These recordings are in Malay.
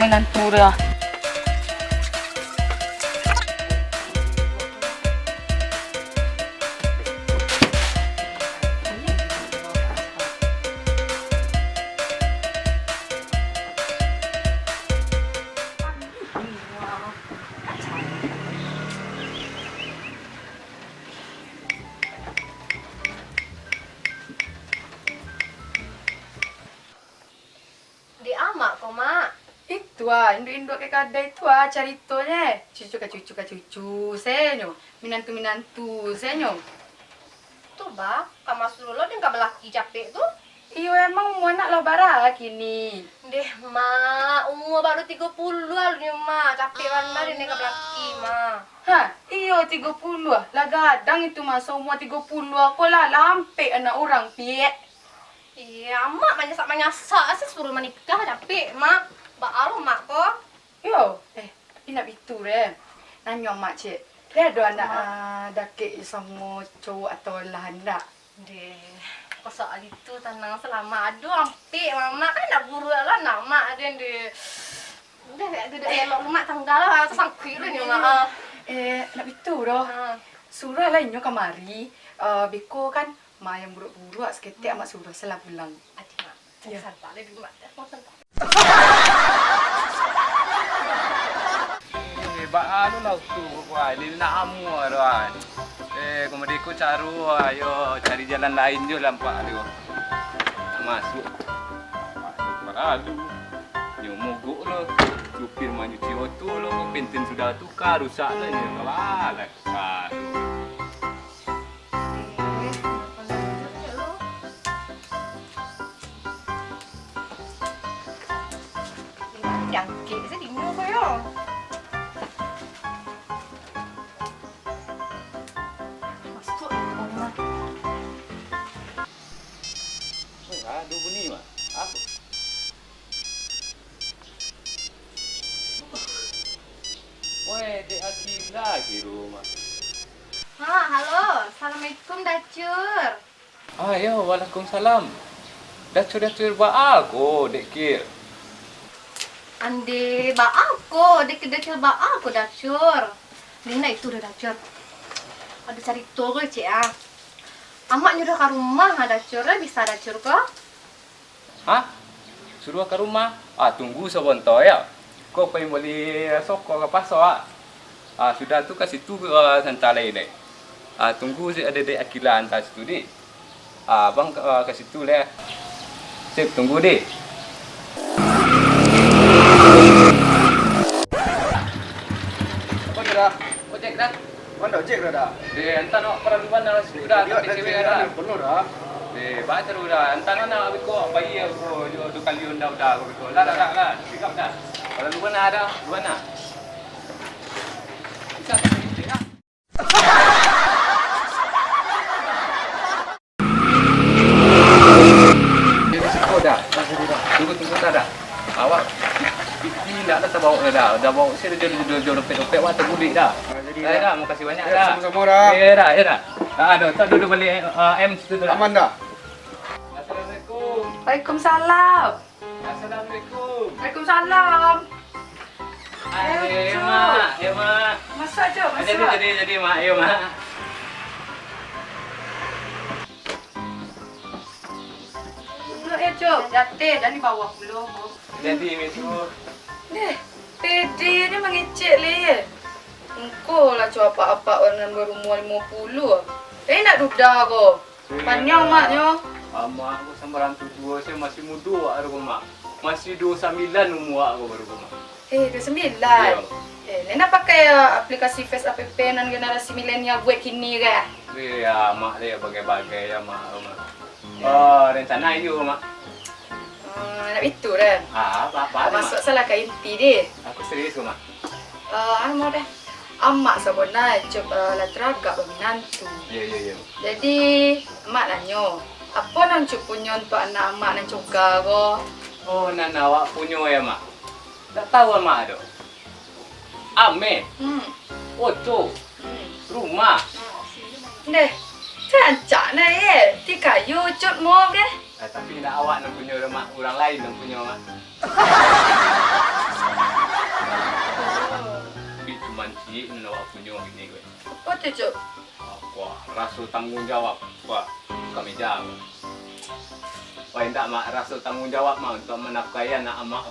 menantu dah. Di amak kok, Mak. Itu induk-induk ke kadai itu ceritanya. Cucu ke cucu senyo. Minantu senyo. Tuh, Bang, Kak Mas Lolo dia nggak belaki capek tuh. Iyo emang mau anak lo bara kini. Deh, Mak, umur baru 30 alunya, Mak. Capek mana dia nggak belaki, Mak. Hah, iyo 30 lah gadang itu masa umur 30 aku lah lampe anak orang piek. Iya, Mak manyasak sih suruh menikah capek, Mak. Baru Mak kok. Yo, ini itu deh. Nanya mak cik, dia ada anak dakik sama cowok atau lah hendak? Deh, kok soal itu tenang selama aduh ampe Mama kan nak buru lah nak Mak ada deh. Udah kayak gede elok Mak tanggal lah sangkui lu nih Mak. Nak itu doh. Surah lah inyo kamari. Biko kan mak yang buruk-buruk seketik amat surah selah pulang. Adik Mak, santai deh dulu Mak. Mau santai. Anu lah tu, wah ini nak amu kan. Kemudian aku ayo cari jalan lain je lampak dia. Tak masuk. Aduh, yo mogok lo. Supir maju ciwoto lo, bensin sudah tukar, rusak lah ni. Alah, Jangkik sih dingin kok yo. Masuk Mama. aduh bunyi mak. Apa? Weh, dek Akil lagi rumah. Halo. Assalamualaikum Dacur. Ayo, waalaikumsalam. Dacur baak dek Kir. Ande baako, dek baako Dacur. Nina itu udah Dacur. Ada cari toko cik ah. Amak nyuruh ke rumah Dacur, bisa Dacur kok? Hah? Suruh ke rumah? Tunggu sebentar ya. Kau pengen beli soko ke pasar? Sudah tu kasih tu santai lain dek. Tunggu ada dek Akila hantar situ dek. Abang ke situ lah. Sip, tunggu dek. Kau dah? Ojek dah? Mana ojek dah? Entah nak perluan dah sudah. Tapi cewek dah. Penuh dah. Baca dulu dah. Entah nak habis kau bayi aku dua kali dah aku. Dah. Sikap dah. Kalau lu mana ada? Lu mana? Bisa tak ini dah. Jadi sikap dah. Tunggu tak dah. Awak tidak ada terbawa dah bawa saya dah dompet wah terbudik dah. Dah mau kasih banyak dah. Sama-sama dah. Ya dah. Dah tak duduk balik M situ dah. Aman dah. Assalamualaikum. Waalaikumsalam. Assalamualaikum. Waalaikumsalam. Ayo mak. Masuk je, masuk. Jadi mak, ayo mak. Duduk Cuk. Jatuh, jangan bawa puluh. Jadi mesut. Pede ni mengecek le. Engkau lah cuba apa-apa orang berumur 50. Nak duda ko. Panjang maknya. Mak aku sama orang tua saya masih muda aku mak. Masih 29 umur aku baru mak. 29. Ya. Nena pakai aplikasi Face App nan generasi milenial buat kini ke? Ya mak dia bagai-bagai ya mak. Rencana itu mak. Nak itu kan? Apa Masuk salah ke inti deh. Aku serius mak. Mau deh. Amak sebenarnya coba lah teragak berminantu. Ya. Jadi, mak nanya, apa nang punya untuk anak mak nang juga ko? Oh, nana awak punya ya mak. Tak tahu mak tu. Ame, oto, rumah. Deh, cancak na ye. Di kayu cut mau ke? Tapi nak awak nak punya mak, orang lain nak punya mak. mancing awak punya gini gue. Apa tu, Cuk? Wah, rasa tanggung jawab. Wah, buka meja. Wah, enggak mak rasa tanggung jawab mak untuk menafkahi anak mak.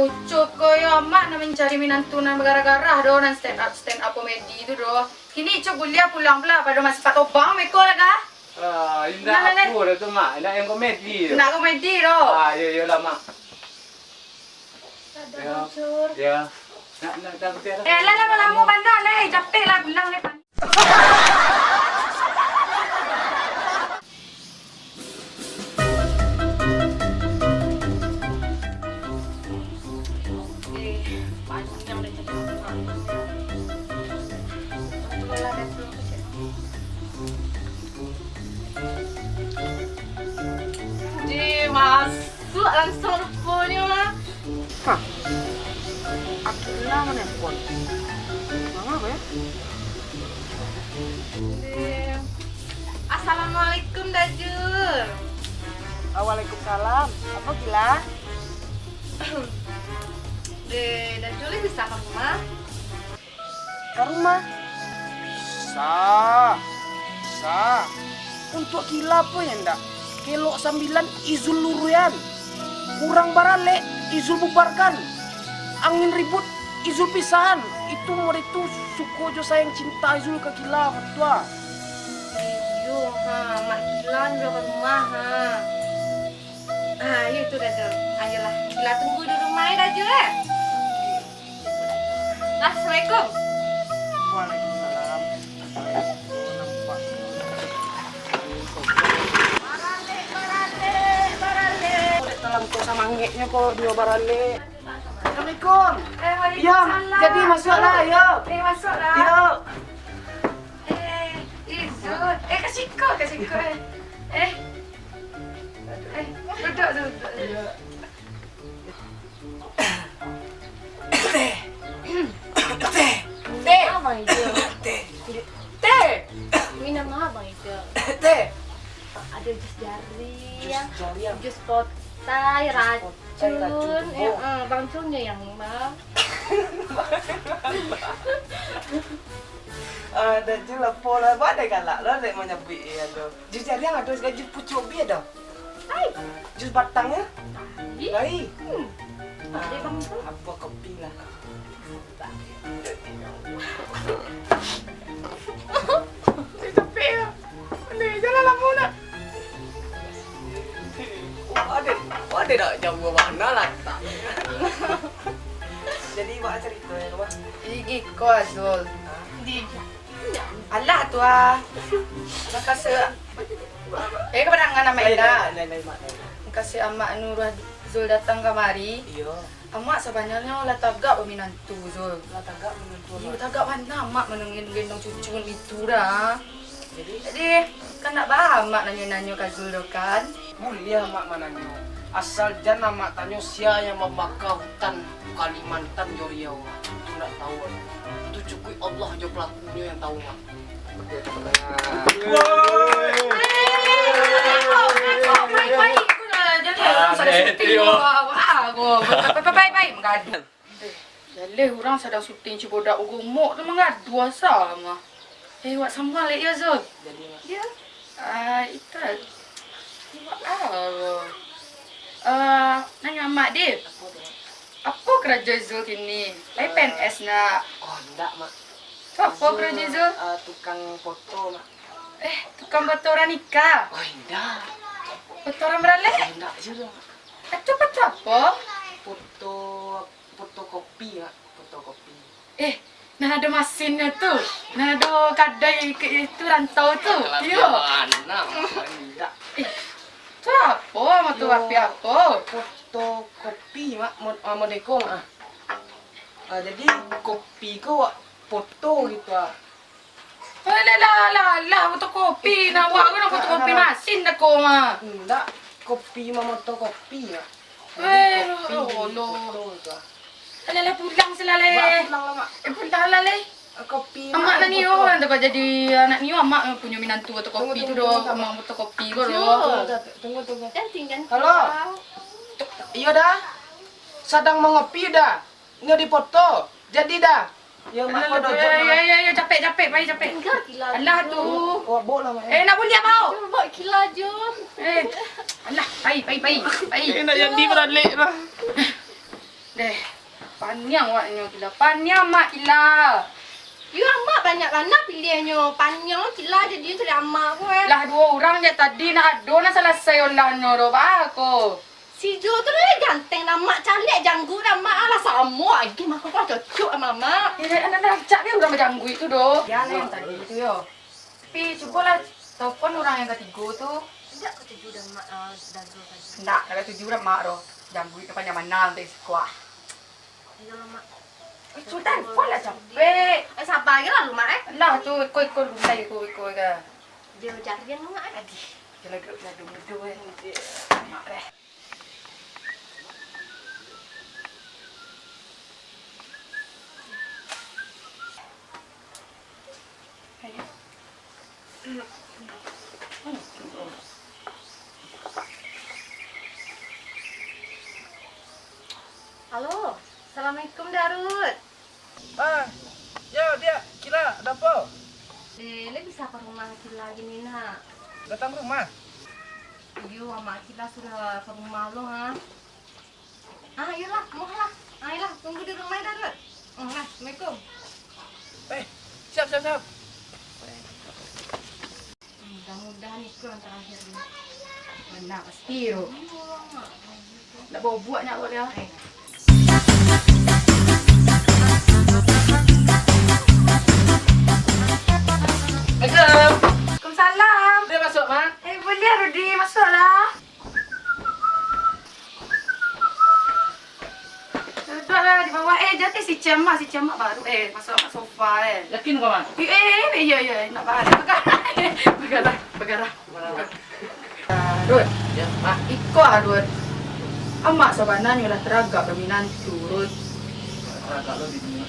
Ucup koyo mak nak mencari minantu nan gara-gara do nan stand up komedi tu do. Kini Ucup kuliah pulang pula pada masih patau bang meko lah kah? Indah aku dah tu mak, indah yang komedi tu. Nak komedi do. Ya lah mak. Ada hancur. Ya. Nak dah betul. Lah lama-lama pandang lah, capek lah bilang ni. Panjang dah jadi orang. Alhamdulillah dah belum kerja. Masuk langsung rupanya lah. Hah? Akhirnya menelpon. Mama apa ya? Assalamualaikum Dajul. Waalaikumsalam. Apa gila? Dajul bisa ke rumah? Ke rumah? Bisa. Bisa. Untuk gila apa ya ndak? Kelok 9 izul luruyan. Kurang barale izul bubarkan. Angin ribut izul pisahan. Itu murid itu suko jo sayang cinta izul ke gila tua. Iyo, mak Gilan udah ke rumah, Ayo itu Dajul. Ayolah, Gila tunggu di rumah ya Dajul ya. Assalamualaikum. Waalaikumsalam. Udah telam kok sama ngeknya kok dia barale. Assalamualaikum. Ya, jadi masuklah, ya. Masuklah. Ya. Izul. Kasih kau. Duduk. Teh. Apa itu? Teh. Minum apa itu? Teh. Ada jus jari, Jarian. jus potai, racun, racun. racunnya yang mau. Ada juga pola pada galak lo dek menyabi ya do. Jus jarian ada gaji pucuk bi ada. Hai, Jus batangnya. Ih. Lai. Ada bang tu. Apa kopi lah. Capek ya. Ni jalan lama nak. Ada tak jauh mana lah tak. Jadi buat cerita ya kau. Gigi kau Azul. Alah tu ah. Nak kasih. Kepada dengan nama Ida. Lain mak. Kasih amak Nurul Zul datang kemari. Iya. Amak sebenarnya lah tagak berminantu Zul. Lah tagak menentu. Iya tagak mana amak menengin-gendong cucu itu dah. Jadi Jadi kan nak baham mak nanya-nanya ke Zul tu kan. mulia mak mananya. Asal jangan mak tanya sia yang membakar hutan Kalimantan jo Riau. Itu nak tahu. Itu cukup Allah jo pelakunya yang tahu mak. Baik-baik. Jadi orang sedang syuting. Baik-baik. Mengadu. Jadi orang sedang syuting cibodak gemuk tu mengadu sama. Wak sambal ya Zul. Jadi mak. Ya. Itu. Nanya mak dia. Apa tu mak? Apa kerja Zul kini? Lai PNS nak. Oh enggak mak. Tu apa kerja Zul? Tukang foto mak. Tukang foto orang nikah. Oh enggak. Foto orang beralih. Enggak juga mak. Itu foto apa? Fotokopi mak. Fotokopi. Nah ada mesinnya tu. Nah ada kadai itu rantau tu. Yo. Mana? Enggak. Tu apa? Mau tu api apa? Fotokopi mak. Modeko mak. Jadi kopi kau foto gitu ah. Lah, fotokopi. Nak buat ke nak fotokopi mesin dah kau mah. Enggak. Kopi mak fotokopi mak. Allah. Alah pulang selale. Pulang lah mak. Pulang lah le. Kopi Amak nak niu kan tak jadi anak niu amak punya minantu fotokopi tu doh. Amak fotokopi ko doh. Tunggu. Jangan. Halo. Iya dah. Sedang mengopi dah. Nggak dipoto. Jadi dah. Ya mak kau dah Ya, capek, bayi capek. Tinggal kila. Alah tu. Oh, boleh mak. Nak boleh mau. Jom buat kila jom. Alah, bayi. Nak jadi beralik lah. Deh. Panjang waknya kila. Panjang mak kila. You amak banyak lah pilihnya. Panjang kila jadi tu amak aku Lah 2 orang je tadi nak ado nak selesai olahnya ro aku. Si Jo tu lah ganteng lah mak cantik janggut lah mak lah sama lagi mak kau cocok sama mak. Anak cak dia orang berjanggu itu doh. Ya lah yang tadi itu yo. Tapi cubalah telepon orang yang ketiga tu. Tidak kau tuju dah mak dagu tadi. Nak tujuh dah mak doh. Janggu itu panjang mana nanti sekolah. Tidak lah mak. Itu telepon lah capek. Sabar ke lah lu mak Lah tu ikut rumah ikut ke. Dia jarian lu mak Adi. Jalan grup dah dulu mak deh. Halo. Assalamualaikum Darut. Ya dia kira ada apa? Dele bisa ke rumah Kila gini nak. Datang rumah. Iyo, mak Kila sudah ke rumah lo ha. Ayolah, mau lah. Ayolah, tunggu di rumah Darut. Assalamualaikum. Siap. Mudah-mudahan itu yang terakhir ni. Mana pasti ro. Nak bawa buat nak buat dia. Waalaikumsalam. Dia masuk mak. Boleh Rudi, masuklah. Duduklah di bawah. Jadi si cemak baru. Masuk sofa Yakin kau mak? Ya, nak bergerak. Rud, Ya mak. ikut Rud. Amak sebenarnya lah teragak berminat Rud. Agak lo di sini.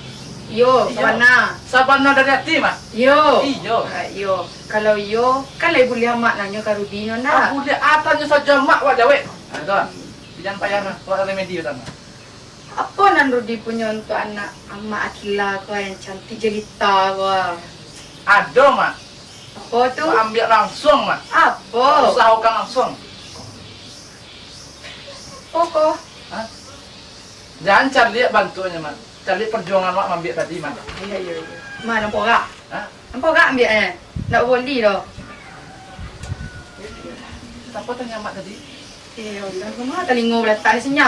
Yo, sabana. Sabana dari hati mak. Yo. Iyo. Kalau yo, kan lagi boleh amak nanya ke Rudi nak. Aku dia atanya saja mak wak jawe. Tuan. Jangan payah nak buat remedi utama. Apa nan Rudi punya untuk anak amak Akila kau yang cantik jelita kau? Ada mak. Apa tu? Kau ambil langsung mak. Apa? Usahakan langsung. Kau? Jangan cari bantunya mak. Cari perjuangan mak ambil tadi mak. Ya. Mana nampak tak? Hah? Nampak tak ambil nak boleh dah. Siapa tanya mak tadi? Allah, kau mah telinga letak di sini.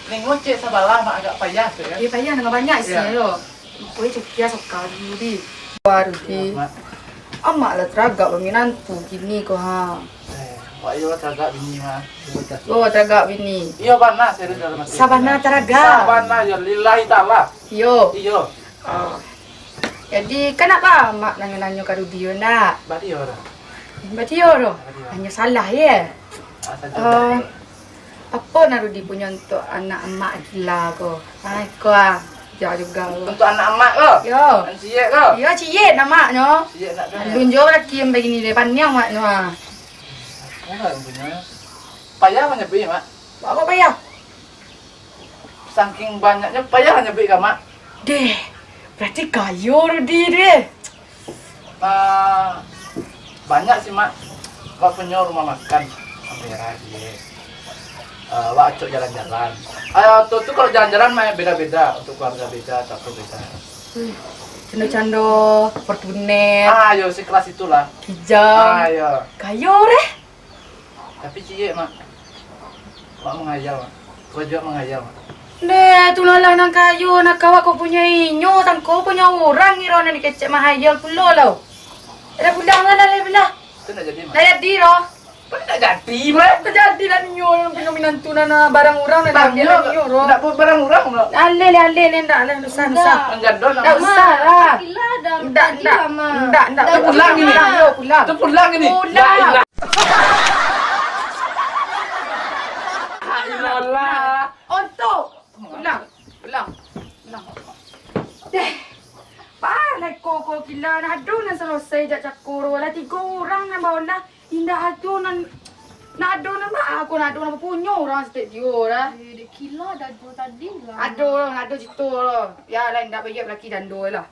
Ni ngocek sabalah mak agak payah tu kan. Payah dengan banyak isinya lo. Kau cekia sekali Rudi. Wah Rudi. Mak. Amak lah teragak berminantu gini kau ha. Wak iyo agak bini mak. Oh teragak bini. Iyo bana serius dalam hati. Sabana teragak. Sabana ya lillahi ta'ala. Yo. Iyo. Jadi kenapa mak nanya-nanya ke Rudi nak? Bari yo dah. Berarti yo ro. Hanya salah ya. Apa nak Rudi punya untuk anak emak gila ko? Kau jauh juga. Untuk anak emak ke? Yo. Dan siap ke? Yo ciyet namaknya. Siap nak dah. Lunjuk lagi yang begini depan yang maknya. Mana punya? Payah hanya beli mak. Apa payah? Saking banyaknya payah hanya beli ke mak. Deh. Berarti kaya Rudi deh. Banyak sih mak. Kau punya rumah makan. Sampai lagi. Wak acok jalan-jalan. Tuh kalau jalan-jalan mah beda-beda. Untuk keluarga beda, takut beda. Cando-cando, Fortuner, Ayo si kelas itulah. Kijang. Ayo. Kaya deh. Tapi cie mak. Mak mengayal mak. Kau juga mengayal mak. Deh, tu lah nang kayu, nak kawak kau punya inyo, tang kau punya orang ni rona dikecek mahayal pulo lo. Ada pulang lah le belah. Itu nak jadi mak. Dah jadi lo. Kau tak jadi mak. Tak jadi lah inyo yang punya minantu na barang orang na dia lah inyo ro. Nak buat barang orang mak. Ale ndak le usah. Menjadon Ndak mak. usah lah. Kila dah Ndak. Dah pulang ini. Yo pulang. Itu pulang ini. Pulang. Ayolah. Untuk pulang. Deh. Palai koko gila na aduh na selesai jak cakur wala 3 orang na bawa lah indah aduh nan Nak ado nama aku nak ado nama punya orang setiap dia dah. Dek kila dah dua tadi lah. Ado orang ado situ lah. Ya lain dak bagi lelaki dan dua lah.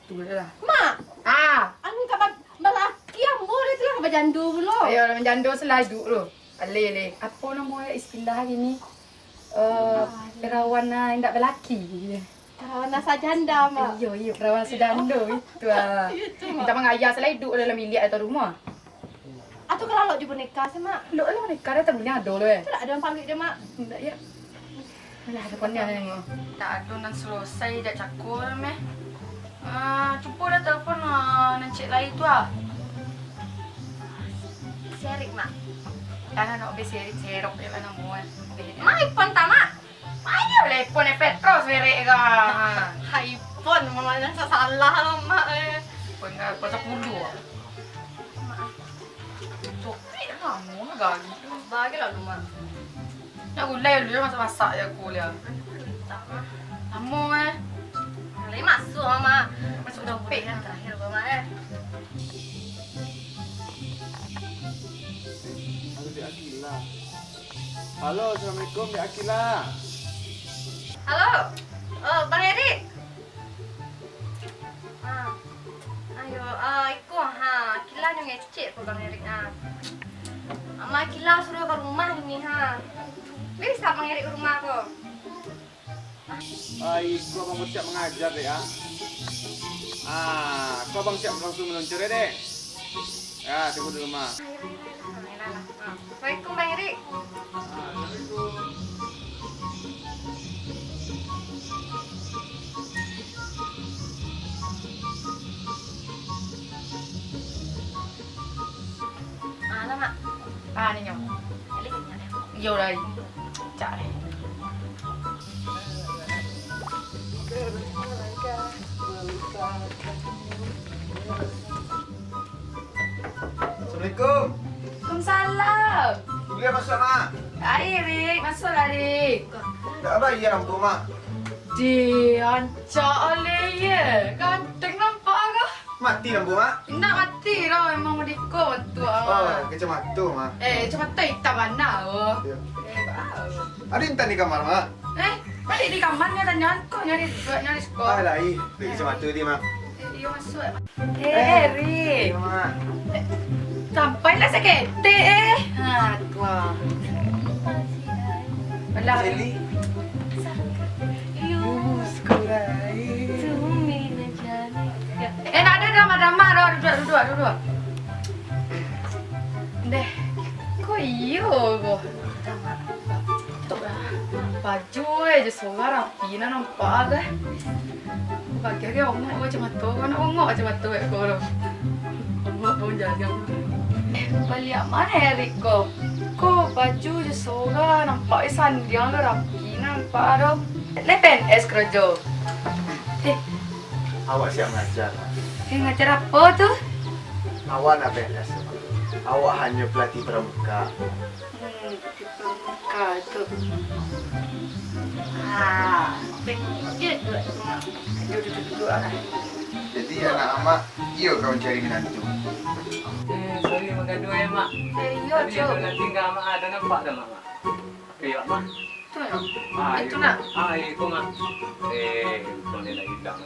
Tu lah. Mak, Ah, anu kat balaki yang boleh tu lah ke jandu dulu. ayo orang jando selaju tu. Ale. Apa nama istilah hari ni? Perawan ndak berlaki. Kalau nasa janda mak. Iyo, perawan sedando itu ah. Kita mengayah selai duduk dalam bilik atau rumah. Atau kalau lo juga nikah sih mak. Lo lah nikah dah tahunya ada lo eh. Tu ada yang panggil dia mak. Enggak ya. Alah depannya yang tak ada nan selesai dah cakul meh. Cuba dah telefon nan cik lain tu ah. Serik mak. Jangan nak obes serok dia mana mau. Mak iPhone tak mak? Mana boleh iPhone Petro serek ke? iPhone mama nasa salah lah mak. iPhone ke pasal puluh ah. Coklat kamu gagi. Bagi lah lu mak. Nak gulai dulu masak-masak ya aku dia. Tak mak. Kamu eh. Lagi masuk mak. Masuk dompet yang lah. terakhir mak Halo Dek Akila. Halo, Assalamualaikum Dek Akila. Halo. Oh, Bang Erik. Ayo, ikut Kila yang ngecek po Bang Erik Mak Kila suruh ke rumah ni Bisa Bang Erik ke rumah ko? Kau abang siap mengajar dek ya. Kau abang siap langsung meluncur ya dek. Ya, tunggu di rumah. Assalamualaikum Bang Erik. Lah mak. Ni nyok. Elik ingat ya. Yo dah. Cak. Assalamualaikum. Waalaikumsalam. Boleh masuk, Mak? Rik, masuklah Rik. Tak bayar lampu, Mak. Diancak oleh ya. Ganteng nampak ke? Mati lampu, Mak. Nak mati lah memang mediko tu. Oh, kacamata, Mak. Cuma tu hitam mana oh. Ya. Bau. Ada intan di kamar, Mak. Tadi di kamarnya tanya aku nyari sekolah. Ah, lain. Beli kacamata dia, Mak. Iya masuk. Rik. Ya, Mak. Sampailah sekete tua. Alah. Seli. Nak ada drama-drama duduk. Deh. Kok iyo kok. Baju aja seorang rapi nampak ke. Pakai ongok macam tu, nak ongok macam tu kalau. Ongok pun jajan. Balik mana Erik ko? Ko baju je seorang nampak sandiang ke rapi nampak dah. Lepen es kerja. Awak siap mengajar. Ngajar apa tu? Awak nak beres. Awak hanya pelatih pramuka. Pramuka tu. Duduk lah. Jadi anak Mak, iyo kau cari menantu. Sorry mengaduh ya mak. Serius Tadi cok. ada nanti nggak mak ada nampak dah mak. Ya mak. Tu nak. Itu Itu nak. Itu mak. Boleh lagi hilang.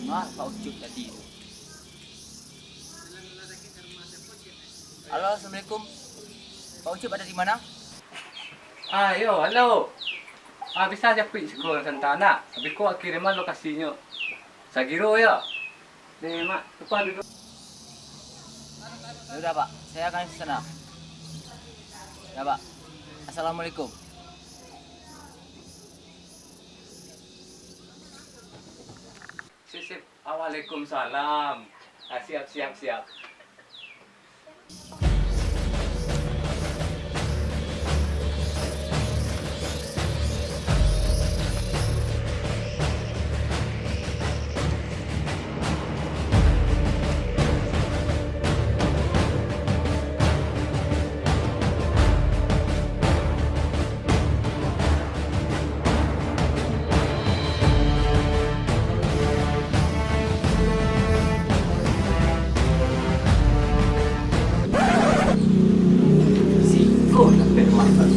Mak, Pak Ucup tadi tu. Halo, Assalamualaikum. Pak Ucup ada di mana? Yo, halo. Bisa aja pergi sekolah Santana. Habis kau kiriman lokasinya. Sagiro ya. Nih mak, depan duduk. Ya udah, Pak. Saya akan ke sana. Ya, Pak. Assalamualaikum. Sip. Waalaikumsalam. Siap. Halo,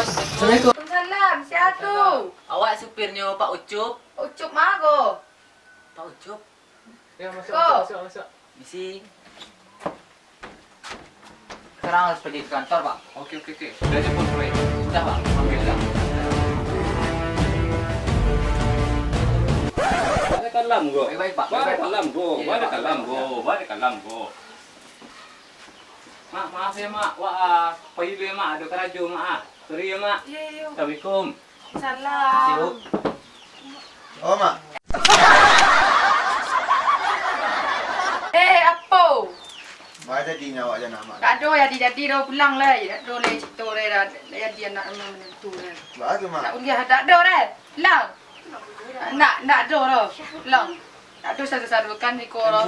Assalamualaikum. Salam, siapa tu? Awak supirnya Pak Ucup? Ucup mago. Pak Ucup? Ya, masuk. Misi. Sekarang harus pergi ke kantor, Pak. Oke. Sudah jemput mulai. Sudah, Pak. Alhamdulillah. Balik kalam go. Baik-baik, Pak. Balik Baik-baik, Pak. kalam go. Iya, Balik Pak. kalam go. Balik kalam go. Mak, maaf ya mak. Wah, pahili ya mak. Ada kerajo mak. Sorry ya mak. Iya. Assalamualaikum. Salam. Oh, Mak. Apa? Mak jadinya awak je nak Mak. Tak ada ya jadi dah pulang lah. Tak ada lah cerita dah. Dia nak menentu dah. Bagus Mak. Nak uliah tak ada dah. Pulang. Nak ada dah. Pulang. Tak ada satu-satu kan ni korang.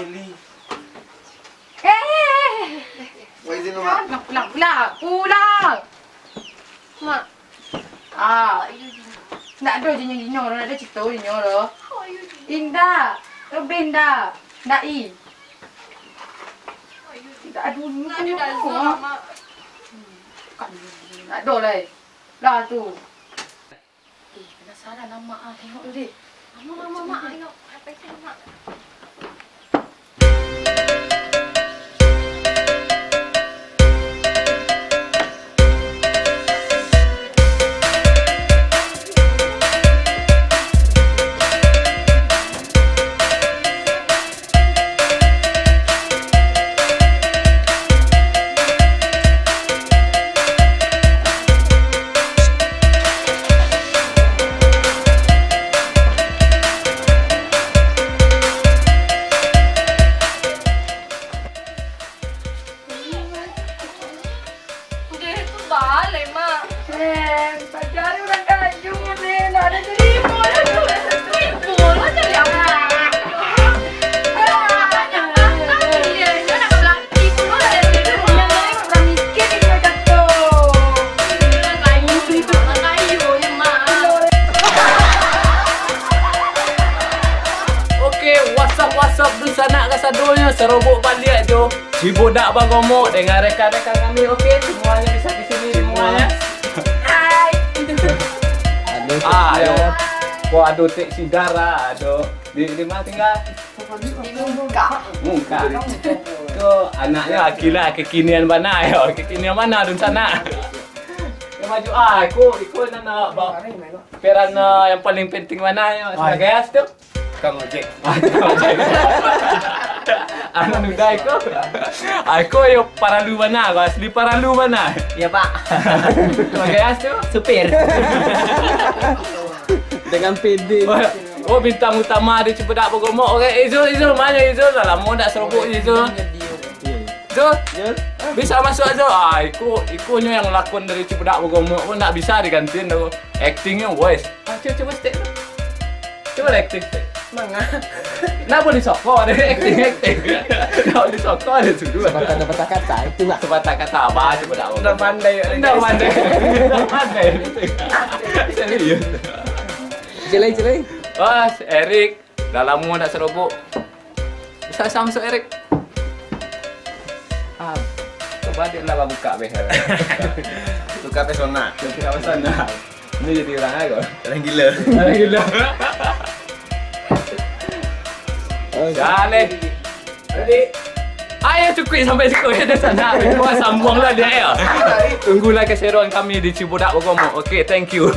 Wah izin Mak. Pulang. Mak. Nak ada je yang dino dah. Nak ada cerita dino dah. Indah. Lebih indah. Nak i. Tak ada ni. Nak ada Dazah, Mak. Tak ada lah. Lah tu. Penasaran lah mak. Tengok dulu deh. Mak. Ayo. Apa itu, Mak? Dia itu balik, Mak. Pacar orang kajung ni. Nak ada terima dah tu. Bola jadi apa? Oke, WhatsApp tu sanak kasadonya serobok balik tu. Si budak bagomok dengan rekan-rekan kami. Oke, semuanya bisa di sini semuanya. Hai. Ayo. Wah, aduh tek sigara, aduh. Di mana tinggal? Di muka. Muka. Tuh, anaknya Akila kekinian mana ya? Kekinian mana dun sana? Ya maju ikut nana bawa peran yang paling penting mana ya? Sebagai as tuh. Kang ojek. Anu nuda aku yo paralu mana? Kau asli paralu mana? Iya, Pak. Sebagai as tuh. Supir. Dengan PD. Oh, bintang utama di Cipedak Bogomok. Okey, Izul mana Izul? Lama tak serobok Izul. Izul, bisa masuk Izul. Ikutnya yang lakon dari Cipedak Bogomok pun tak bisa digantiin tu. Actingnya wes. Coba step tu. Coba acting step. Mana? Nak boleh sokor deh acting. Nak boleh sokor deh sudah. Kata-kata kata itu nggak. Sebatas kata apa Cipedak Bogomok. Udah pandai. Dah pandai. Serius. Jelai. Wah, Erik. Dah lama tak serobok. Bisa masuk Erik. Coba dia lah buka behel. Tukar pesona. Tukar pesona. Ini jadi orang aku. Orang gila. Orang gila. Jale. Jadi, ayo cukup sampai situ ya di sana. Kau sambunglah dia ya. Tunggulah keseruan kami di Cibodak Bogomok. Okay, thank you.